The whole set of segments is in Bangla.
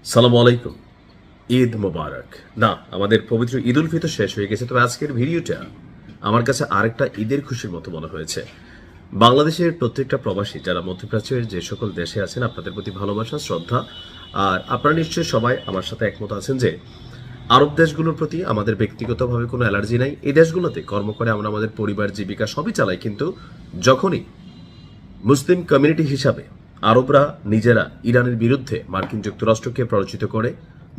সালামু আলাইকুম। ঈদ মোবারক। না, আমাদের পবিত্র ঈদ উল ফিতর শেষ হয়ে গেছে, তবে আজকের ভিডিওটা আমার কাছে আরেকটা ঈদের খুশির মতো মনে হয়েছে। বাংলাদেশের প্রত্যেকটা প্রবাসী যারা মধ্যপ্রাচ্যের যে সকল দেশে আছেন, আপনাদের প্রতি ভালোবাসা, শ্রদ্ধা। আর আপনারা নিশ্চয়ই সবাই আমার সাথে একমত আছেন যে আরব দেশগুলোর প্রতি আমাদের ব্যক্তিগতভাবে কোনো অ্যালার্জি নাই। এই দেশগুলোতে কর্ম করে আমরা আমাদের পরিবার, জীবিকা সবই চালাই, কিন্তু যখনই মুসলিম কমিউনিটি হিসাবে আরবরা নিজেরা ইরানের বিরুদ্ধে মার্কিন যুক্তরাষ্ট্রকে প্ররোচিত করে,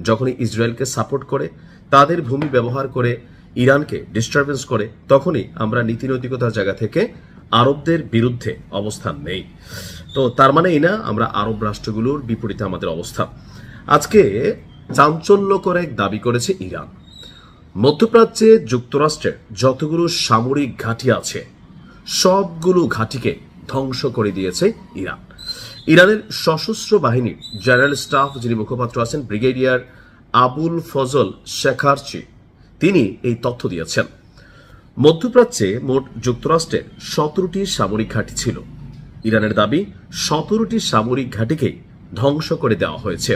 যখনই ইসরায়েলকে সাপোর্ট করে, তাদের ভূমি ব্যবহার করে ইরানকে ডিস্টারবেন্স করে, তখনই আমরা নীতিনৈতিকতার জায়গা থেকে আরবদের বিরুদ্ধে অবস্থান নেই। তো তার মানে এই না আমরা আরব রাষ্ট্রগুলোর বিপরীতে আমাদের অবস্থান। আজকে চাঞ্চল্যকর এক দাবি করেছে ইরান। মধ্যপ্রাচ্যে যুক্তরাষ্ট্রের যতগুলো সামরিক ঘাঁটি আছে সবগুলো ঘাঁটিকে ধ্বংস করে দিয়েছে ইরান। ইরানের সশস্ত্র বাহিনীর জেনারেল স্টাফ যিনি মুখপাত্র আছেন ব্রিগেডিয়ার আবুল ফজল শেখারচি, তিনি এই তথ্য দিয়েছেন। মধ্যপ্রাচ্যে মোট যুক্তরাষ্ট্রের 17টি সামরিক ঘাঁটি ছিল। ইরানের দাবি 17টি সামরিক ঘাঁটিকেই ধ্বংস করে দেওয়া হয়েছে।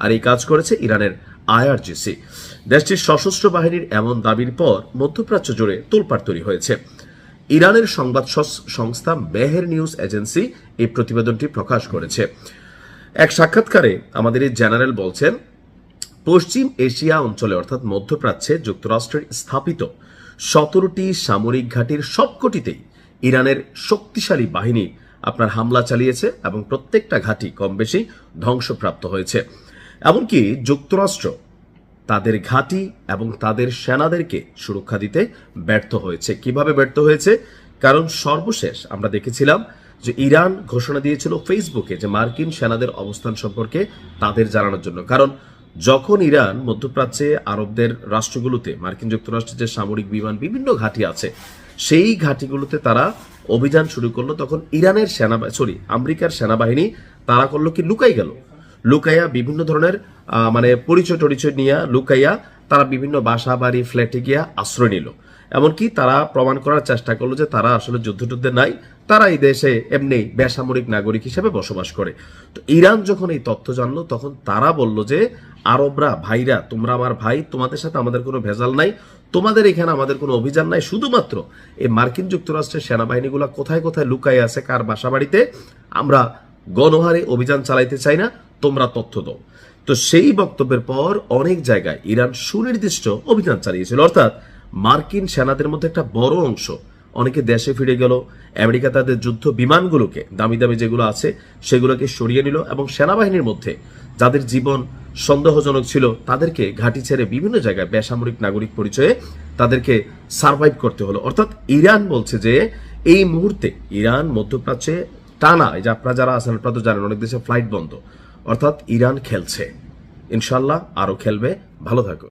আর এই কাজ করেছে ইরানের আইআরজিসি। দেশটির সশস্ত্র বাহিনীর এমন দাবির পর মধ্যপ্রাচ্য জুড়ে তোলপাড় তৈরি হয়েছে। ইরানের সংবাদ সংস্থা মেহের নিউজ এজেন্সি এই প্রতিবেদনটি প্রকাশ করেছে। এক সাক্ষাৎকারে আমাদের এই জেনারেল বলছেন, পশ্চিম এশিয়া অঞ্চলে অর্থাৎ মধ্যপ্রাচ্যে যুক্তরাষ্ট্রের স্থাপিত 17টি সামরিক ঘাঁটির সবকটিতেই ইরানের শক্তিশালী বাহিনী আপনার হামলা চালিয়েছে এবং প্রত্যেকটা ঘাঁটি কম বেশি ধ্বংসপ্রাপ্ত হয়েছে। এমনকি যুক্তরাষ্ট্র তাদের ঘাঁটি এবং তাদের সেনাদেরকে সুরক্ষা দিতে ব্যর্থ হয়েছে। কিভাবে ব্যর্থ হয়েছে? কারণ সর্বশেষ আমরা দেখেছিলাম যে ইরান ঘোষণা দিয়েছিল ফেসবুকে যে মার্কিন সেনাদের অবস্থান সম্পর্কে তাদের জানানোর জন্য। কারণ যখন ইরান মধ্যপ্রাচ্যে আরবদের রাষ্ট্রগুলোতে মার্কিন যুক্তরাষ্ট্রের যে সামরিক বিমান বিভিন্ন ঘাঁটি আছে সেই ঘাঁটিগুলোতে তারা অভিযান শুরু করলো, তখন ইরানের আমেরিকার সেনাবাহিনী তারা করলো কি, লুকাইয়া বিভিন্ন ধরনের পরিচয় টরিচয় নিয়ে লুকাইয়া তারা বিভিন্ন বাসা বাড়ি ফ্ল্যাটে গিয়া আশ্রয় নিল। এমনকি তারা প্রমাণ করার চেষ্টা করলো যে তারা আসলে যুদ্ধে নাই, তারা এই দেশে এমনি বেসামরিক নাগরিক হিসেবে বসবাস করে। তো ইরান যখন এই তথ্য জানলো তখন তারা বলল যে আরবরা ভাইরা, তোমরা আমার ভাই, তোমাদের সাথে আমাদের কোনো ভেজাল নাই, তোমাদের এখানে আমাদের কোনো অভিযান নাই, শুধুমাত্র এই মার্কিন যুক্তরাষ্ট্রের সেনাবাহিনীগুলো কোথায় কোথায় লুকাই আছে কার বাসা বাড়িতে আমরা গণহারে অভিযান চালাইতে চাই না, তোমরা তথ্য দাও। তো সেই বক্তব্যের পর অনেক জায়গায় ইরান সুনির্দিষ্ট অভিযান চালিয়েছিল, অর্থাৎ মার্কিন সেনাদের মধ্যে একটা বড় অংশ অনেকে দেশে ফিরে গেল। আমেরিকা তাদের যুদ্ধ বিমানগুলোকে দামি দামি যেগুলো আছে সেগুলোকে সরিয়ে নিল এবং সেনাবাহিনীর মধ্যে যাদের জীবন সন্দেহজনক ছিল তাদেরকে ঘাঁটি ছেড়ে বিভিন্ন জায়গায় বেসামরিক নাগরিক পরিচয়ে তাদেরকে সার্ভাইভ করতে হলো। অর্থাৎ ইরান বলছে যে এই মুহূর্তে ইরান মধ্যপ্রাচ্যে টানা, এই যে আপনারা যারা আছেন আপনারা তো জানেন অনেক দেশে ফ্লাইট বন্ধ, অর্থাৎ ইরান খেলছে, ইনশাল্লাহ আরো খেলবে। ভালো থাকো।